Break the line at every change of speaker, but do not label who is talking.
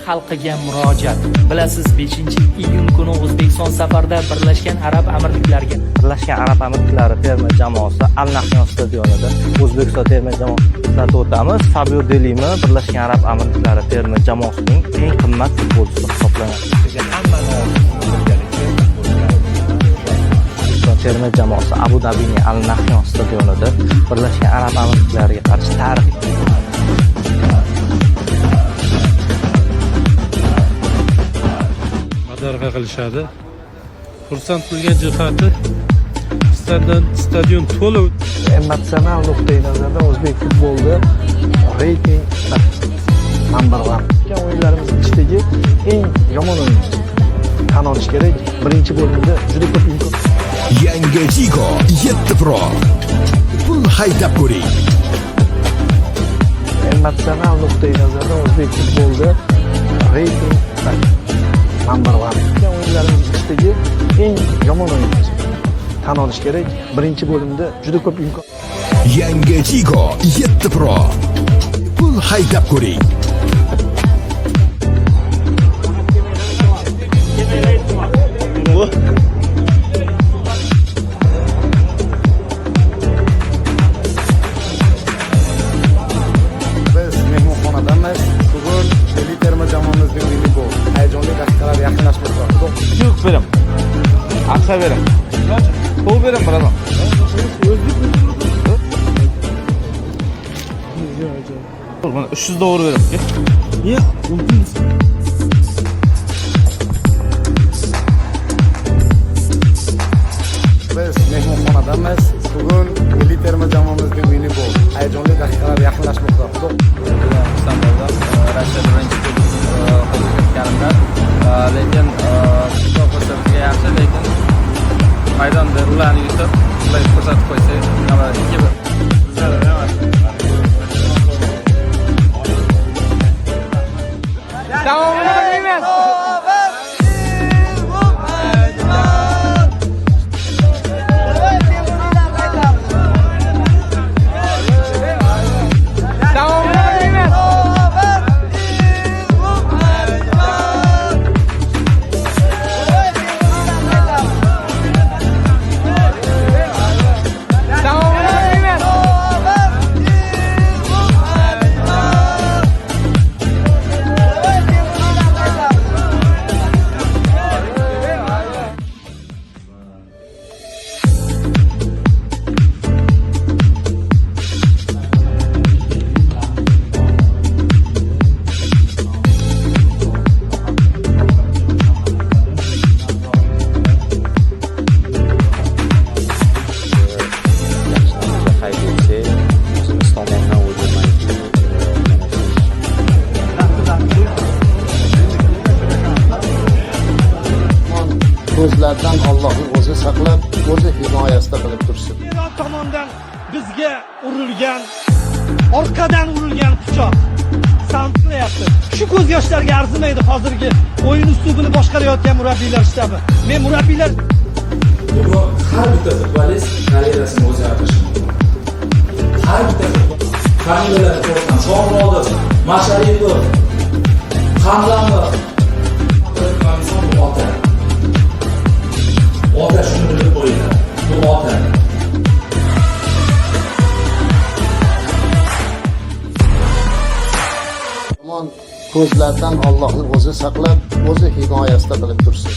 Xalqiga murojaat. Bilasiz, 5-iyun kuni O'zbekiston safarda Birlashgan Arab Amirliklariga.
Birlashgan Arab Amirliklari terma jamoasi Al-Nahyon stadionida O'zbekiston terma jamoasini o'tamiz. Fabio Delima Birlashgan Arab Amirliklari terma jamoasining eng qimmat futbolchisi hisoblanadi. Terma jamoasi Abu Dabining Al-Nahyon stadionida Birlashgan Arab Amirliklariga qarshi tarixiy
Darg'a qilishadi. Xursand qilgan jihati stadion to'la.
Emotsional nuqtai nazardan o'zbek futbolida reyting number 1. O'yinlarimiz ichidagi eng yomon o'yinchi tan olish kerak. Birinchi bo'limda juda ko'p imkon.
Yangi Jigo 7 Pro. Pul haydab ko'ring.
Emotsional nuqtai nazardan o'zbek futbolida reyting number 1. O'yinlarimiz ichidagi eng yomon o'yinchi tan olish kerak. Birinchi bo'limda juda ko'p imkon.
Yangi Jigo 7 Pro. Pul haydab ko'ring.
Biz mehmonxonadamiz. Bugun milliy terma jamoamizning o'yini bor. Hayajonli daqiqalar yaqinlashmoqda.
Yo'q berim. Aqsa berim. Qo'l berim birodar. Mana 300 dollar berim.
Yo'q, mumkin.
Biz mehmonxonadamiz. Bugun milliy terma jamoamizning o'yini bor. Hayajonli daqiqalar yaqinlashmoqda.
Istanbulda Rossiya birinchi o'tganimdan, lekin to'p bizga yaxshi, lekin maydonda ularni yutib, ular ko'rsatib qo'ysak, nima 2-1.
Ko'zlardan Allohning o'zi saqlab, o'zi himoyasida qilib tursin.
Iroq tomonidan bizga urilgan, orqadan urilgan pichoq so'nd qilyapti. Shu ko'z yoshlarga arzimaydi hozirgi o'yin uslubini boshqarayotgan murabbiylar shtabi. Men murabbiylar
har bitta futbolist karyerasini o'zgartirishi mumkin. Har bitta familiyalarni ko'rsam, Shomurodov, Masharipov, Hamdamov, bu ota. Ota shuni bilib qo'yinglar. Bu ota.
Ko'zlardan Allohning o'zi saqlab, o'zi himoyasida qilib tursin.